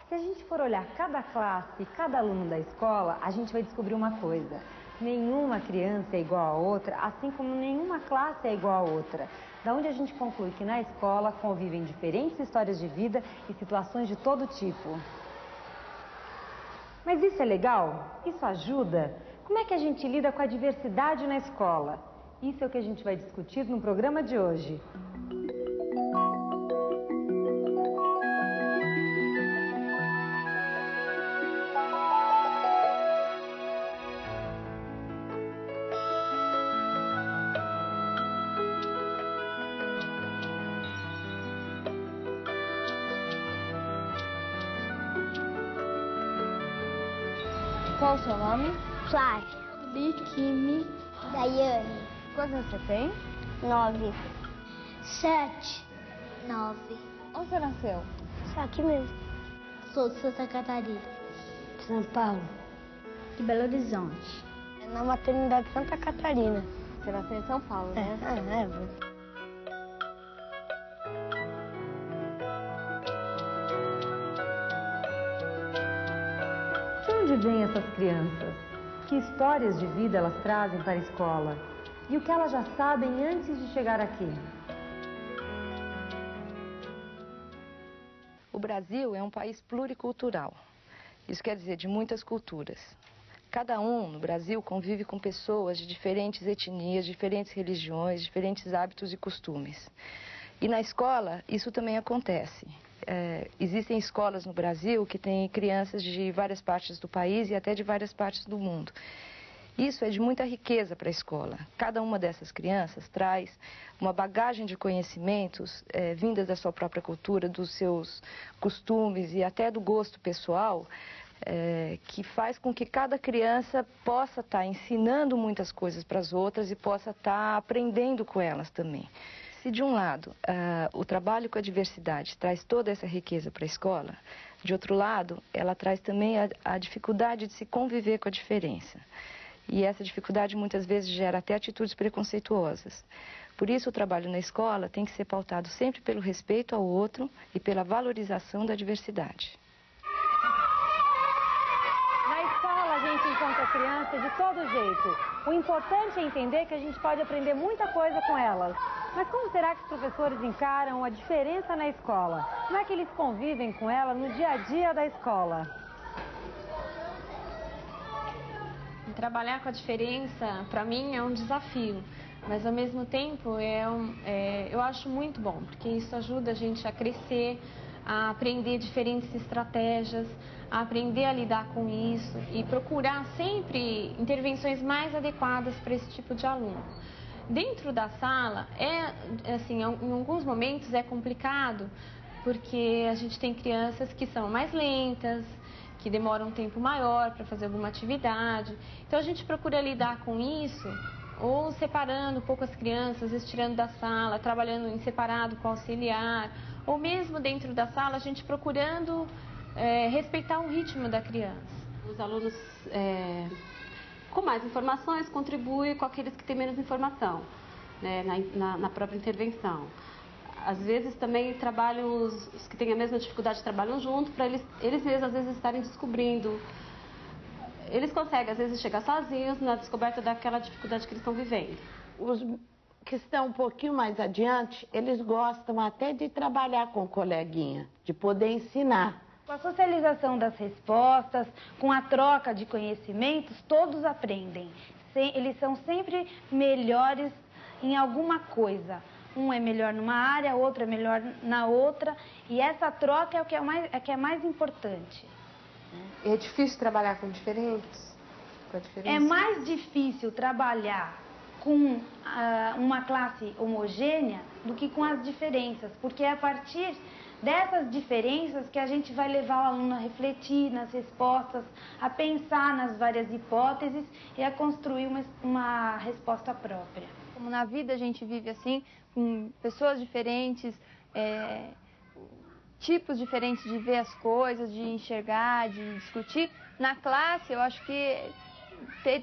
Se a gente for olhar cada classe, cada aluno da escola, a gente vai descobrir uma coisa. Nenhuma criança é igual a outra, assim como nenhuma classe é igual a outra. Da onde a gente conclui que na escola convivem diferentes histórias de vida e situações de todo tipo. Mas isso é legal? Isso ajuda? Como é que a gente lida com a diversidade na escola? Isso é o que a gente vai discutir no programa de hoje. Qual o seu nome? Flávia. Biquíni. Daiane. Quantos anos você tem? 9. 7. 9. Onde você nasceu? Só aqui mesmo. Sou de Santa Catarina. São Paulo. De Belo Horizonte. É na maternidade de Santa Catarina. Você nasceu em São Paulo, né? É. De onde vêm essas crianças? Que histórias de vida elas trazem para a escola? E o que elas já sabem antes de chegar aqui? O Brasil é um país pluricultural. Isso quer dizer de muitas culturas. Cada um no Brasil convive com pessoas de diferentes etnias, diferentes religiões, diferentes hábitos e costumes. E na escola isso também acontece. Existem escolas no Brasil que têm crianças de várias partes do país e até de várias partes do mundo. Isso é de muita riqueza para a escola. Cada uma dessas crianças traz uma bagagem de conhecimentos vindas da sua própria cultura, dos seus costumes e até do gosto pessoal, que faz com que cada criança possa estar ensinando muitas coisas para as outras e possa estar aprendendo com elas também. Se de um lado o trabalho com a diversidade traz toda essa riqueza para a escola, de outro lado ela traz também a dificuldade de se conviver com a diferença. E essa dificuldade muitas vezes gera até atitudes preconceituosas. Por isso o trabalho na escola tem que ser pautado sempre pelo respeito ao outro e pela valorização da diversidade. Na escola a gente encontra crianças de todo jeito. O importante é entender que a gente pode aprender muita coisa com elas. Mas como será que os professores encaram a diferença na escola? Como é que eles convivem com ela no dia a dia da escola? Trabalhar com a diferença, para mim, é um desafio, mas ao mesmo tempo eu acho muito bom, porque isso ajuda a gente a crescer, a aprender diferentes estratégias, a aprender a lidar com isso e procurar sempre intervenções mais adequadas para esse tipo de aluno. Dentro da sala, assim, em alguns momentos é complicado, porque a gente tem crianças que são mais lentas, que demoram um tempo maior para fazer alguma atividade. Então a gente procura lidar com isso, ou separando um pouco as crianças, às vezes tirando da sala, trabalhando em separado com o auxiliar, ou mesmo dentro da sala a gente procurando respeitar o ritmo da criança. Os alunos com mais informações contribuem com aqueles que têm menos informação, né, na própria intervenção. Às vezes também trabalham, os que têm a mesma dificuldade trabalham junto, para eles mesmos às vezes estarem descobrindo. Eles conseguem às vezes chegar sozinhos na descoberta daquela dificuldade que eles estão vivendo. Os que estão um pouquinho mais adiante, eles gostam até de trabalhar com o coleguinha, de poder ensinar. Com a socialização das respostas, com a troca de conhecimentos, todos aprendem. Eles são sempre melhores em alguma coisa. Um é melhor numa área, outro é melhor na outra. E essa troca é o que é mais importante. É difícil trabalhar com diferentes? É mais difícil trabalhar com uma classe homogênea do que com as diferenças. Porque é a partir dessas diferenças que a gente vai levar o aluno a refletir nas respostas, a pensar nas várias hipóteses e a construir uma resposta própria. Como na vida a gente vive assim, com pessoas diferentes, tipos diferentes de ver as coisas, de enxergar, de discutir. Na classe eu acho que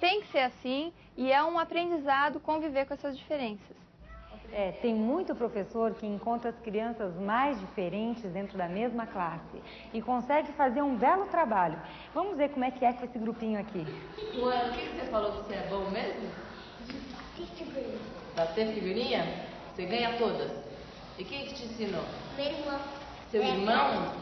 tem que ser assim e é um aprendizado conviver com essas diferenças. Tem muito professor que encontra as crianças mais diferentes dentro da mesma classe e consegue fazer um belo trabalho. Vamos ver como é com esse grupinho aqui. Luana, o que você falou que você é bom mesmo? Bater figurinha? Você ganha todas. E quem que te ensinou? Meu irmão. Seu irmão?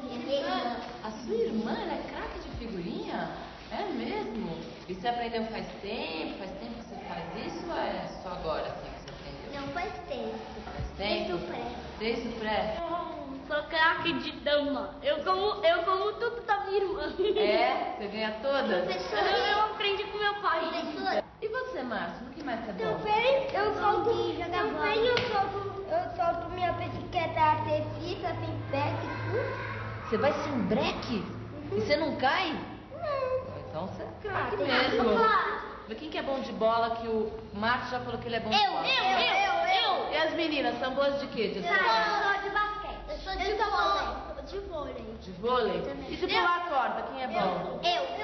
Minha irmã. A sua irmã, ela é craque de figurinha? É mesmo? E você aprendeu faz tempo? Faz tempo que você faz isso ou é só agora assim que você aprendeu? Não faz tempo. Faz tempo? Desde o pré. Desde o pré? Sou craque de dama. Eu como tudo da minha irmã. É? Você ganha todas? Eu aprendi com meu pai. E você, Márcio? No que mais você é bom? Eu solto minha bicicleta artefícia, sem pé, Você vai sem breque? E você não cai? Não. Então você é craque mesmo. Mas quem que é bom de bola que o Márcio já falou que ele é bom de bola? Eu. E as meninas são boas de quê? De Eu sou de basquete. Eu sou de vôlei. De vôlei? E de pular corda, quem é bom? Eu.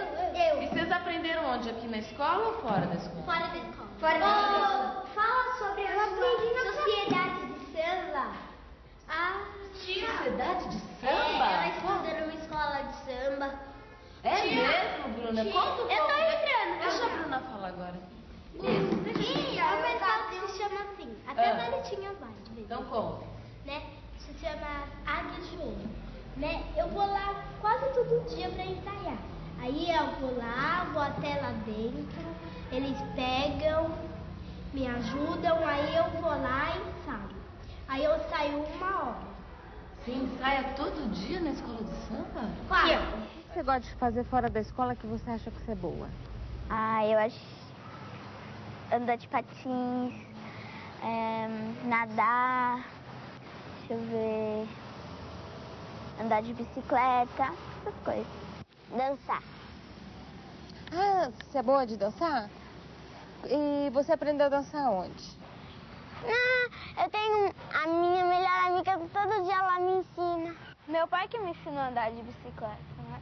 E vocês aprenderam onde? Aqui na escola ou fora da escola? Fora da escola. Fala sobre a sua sociedade de samba. Sociedade de Ela samba? estuda numa escola de samba. É mesmo, Bruna? Conta um pouco. Eu tô entrando. Deixa a Bruna falar agora. O pessoal se chama assim. Até a Bonitinha vai. Então conta. Né? Se chama Águia de Ouro. Né? Eu vou lá quase todo dia pra ensaiar. Aí eu vou lá, vou até lá dentro, eles pegam, me ajudam, aí eu vou lá e ensaio. Aí eu saio 1 hora. Você ensaia todo dia na escola de samba? Claro. O que você gosta de fazer fora da escola que você acha que você é boa? Eu acho andar de patins, nadar, deixa eu ver, andar de bicicleta, essas coisas. Dançar. Ah, você é boa de dançar? E você aprendeu a dançar onde? Eu tenho a minha melhor amiga, todo dia ela me ensina. Meu pai que me ensinou a andar de bicicleta, né?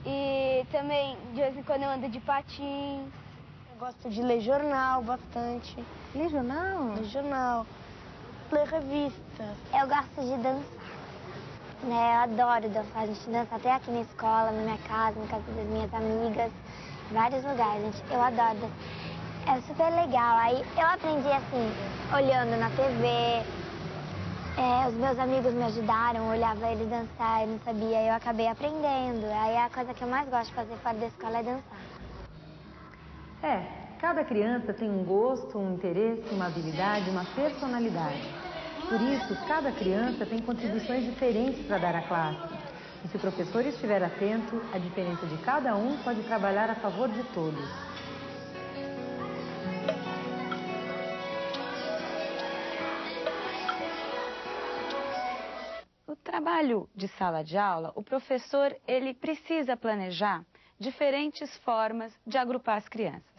E também, de vez em quando, eu ando de patins. Eu gosto de ler jornal bastante. Ler jornal? Ler jornal. Ler revistas. Eu gosto de dançar. Eu adoro dançar. A gente dança até aqui na escola, na minha casa, na casa das minhas amigas, em vários lugares. Eu adoro dançar. É super legal. Aí eu aprendi assim, olhando na TV. Os meus amigos me ajudaram, eu olhava eles dançar, eu não sabia, eu acabei aprendendo. Aí a coisa que eu mais gosto de fazer fora da escola é dançar. Cada criança tem um gosto, um interesse, uma habilidade, uma personalidade. Por isso, cada criança tem contribuições diferentes para dar à classe. E se o professor estiver atento, a diferença de cada um pode trabalhar a favor de todos. No trabalho de sala de aula, o professor ele precisa planejar diferentes formas de agrupar as crianças.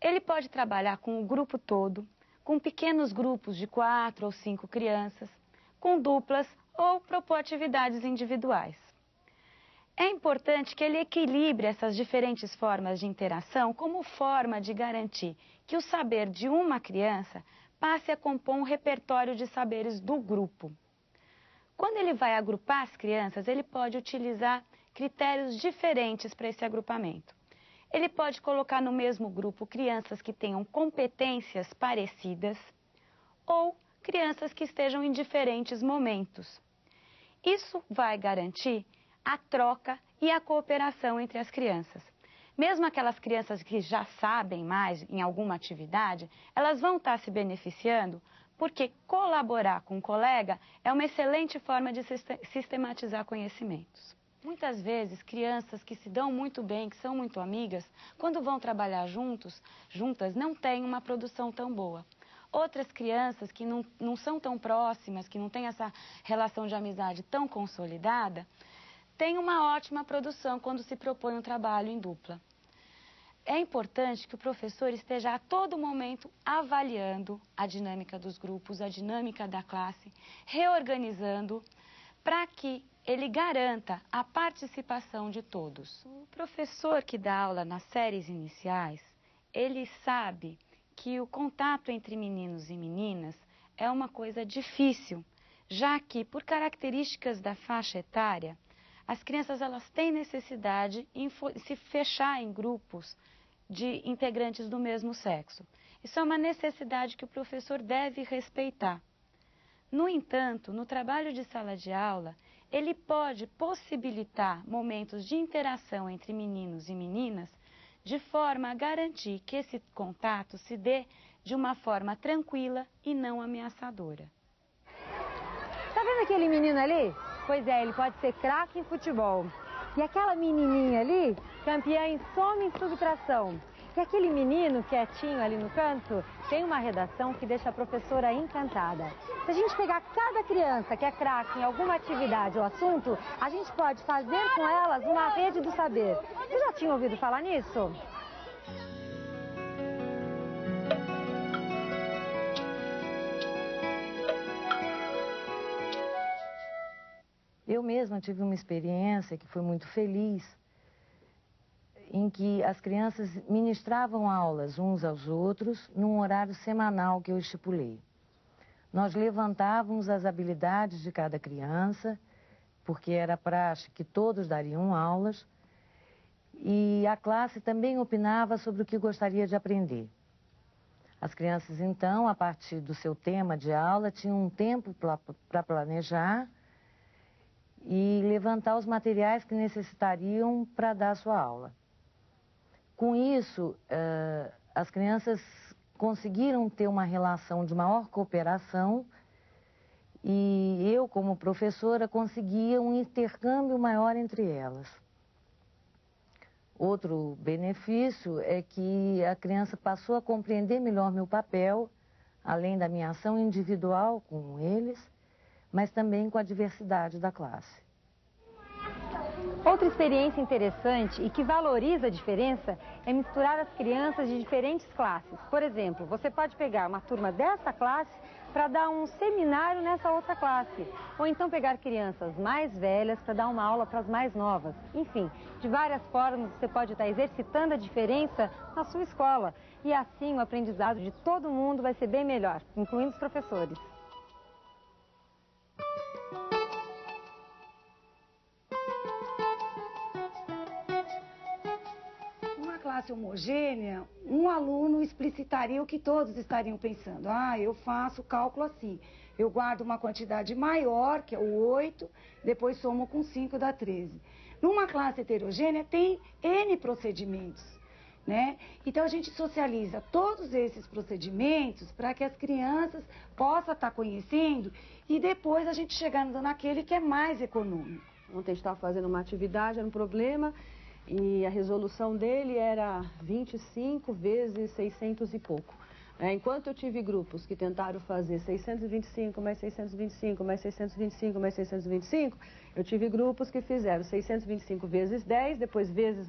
Ele pode trabalhar com o grupo todo, com pequenos grupos de 4 ou 5 crianças, com duplas ou propor atividades individuais. É importante que ele equilibre essas diferentes formas de interação como forma de garantir que o saber de uma criança passe a compor um repertório de saberes do grupo. Quando ele vai agrupar as crianças, ele pode utilizar critérios diferentes para esse agrupamento. Ele pode colocar no mesmo grupo crianças que tenham competências parecidas ou crianças que estejam em diferentes momentos. Isso vai garantir a troca e a cooperação entre as crianças. Mesmo aquelas crianças que já sabem mais em alguma atividade, elas vão estar se beneficiando porque colaborar com um colega é uma excelente forma de sistematizar conhecimentos. Muitas vezes, crianças que se dão muito bem, que são muito amigas, quando vão trabalhar juntas, não têm uma produção tão boa. Outras crianças que não são tão próximas, que não têm essa relação de amizade tão consolidada, têm uma ótima produção quando se propõe um trabalho em dupla. É importante que o professor esteja a todo momento avaliando a dinâmica dos grupos, a dinâmica da classe, reorganizando para que ele garanta a participação de todos. O professor que dá aula nas séries iniciais, ele sabe que o contato entre meninos e meninas é uma coisa difícil, já que, por características da faixa etária, as crianças elas têm necessidade em se fechar em grupos de integrantes do mesmo sexo. Isso é uma necessidade que o professor deve respeitar. No entanto, no trabalho de sala de aula, ele pode possibilitar momentos de interação entre meninos e meninas de forma a garantir que esse contato se dê de uma forma tranquila e não ameaçadora. Tá vendo aquele menino ali? Pois é, ele pode ser craque em futebol. E aquela menininha ali, campeã em soma e subtração. E aquele menino quietinho ali no canto tem uma redação que deixa a professora encantada. Se a gente pegar cada criança que é craque em alguma atividade ou assunto, a gente pode fazer com elas uma rede do saber. Você já tinha ouvido falar nisso? Eu mesma tive uma experiência que foi muito feliz, em que as crianças ministravam aulas uns aos outros num horário semanal que eu estipulei. Nós levantávamos as habilidades de cada criança, porque era praxe que todos dariam aulas, e a classe também opinava sobre o que gostaria de aprender. As crianças, então, a partir do seu tema de aula, tinham um tempo para planejar e levantar os materiais que necessitariam para dar a sua aula. Com isso, as crianças conseguiram ter uma relação de maior cooperação e eu, como professora, conseguia um intercâmbio maior entre elas. Outro benefício é que a criança passou a compreender melhor meu papel, além da minha ação individual com eles, mas também com a diversidade da classe. Outra experiência interessante e que valoriza a diferença é misturar as crianças de diferentes classes. Por exemplo, você pode pegar uma turma dessa classe para dar um seminário nessa outra classe. Ou então pegar crianças mais velhas para dar uma aula para as mais novas. Enfim, de várias formas você pode estar exercitando a diferença na sua escola. E assim o aprendizado de todo mundo vai ser bem melhor, incluindo os professores. Classe homogênea, um aluno explicitaria o que todos estariam pensando. Ah, eu faço cálculo assim, eu guardo uma quantidade maior, que é o 8, depois somo com 5 dá 13. Numa classe heterogênea tem N procedimentos, né? Então a gente socializa todos esses procedimentos para que as crianças possam estar conhecendo e depois a gente chegar naquele que é mais econômico. Ontem a gente estava fazendo uma atividade, era um problema, e a resolução dele era 25 vezes 600 e pouco. Enquanto eu tive grupos que tentaram fazer 625 mais 625 mais 625 mais 625, eu tive grupos que fizeram 625 vezes 10, depois vezes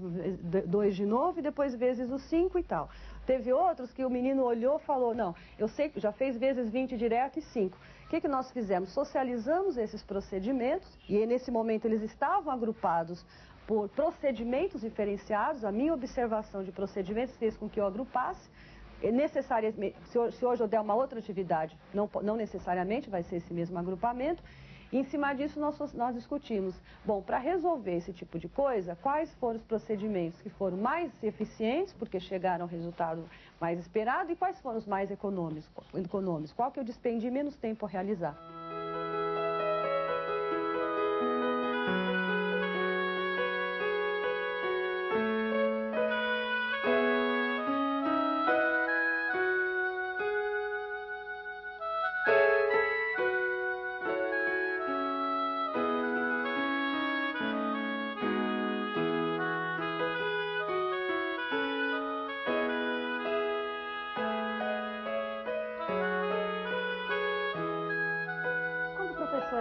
2 de novo e depois vezes os 5 e tal. Teve outros que o menino olhou e falou, não, eu sei que já fez vezes 20 direto e 5. O que nós fizemos? Socializamos esses procedimentos e nesse momento eles estavam agrupados por procedimentos diferenciados. A minha observação de procedimentos fez com que eu agrupasse. Necessariamente, se hoje eu der uma outra atividade, não necessariamente vai ser esse mesmo agrupamento. E em cima disso nós discutimos, bom, para resolver esse tipo de coisa, quais foram os procedimentos que foram mais eficientes, porque chegaram ao resultado mais esperado, e quais foram os mais econômicos, qual que eu despendi menos tempo a realizar.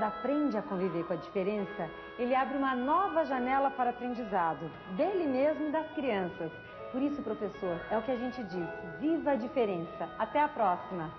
Aprende a conviver com a diferença, ele abre uma nova janela para o aprendizado, dele mesmo e das crianças. Por isso, professor, é o que a gente diz, viva a diferença. Até a próxima!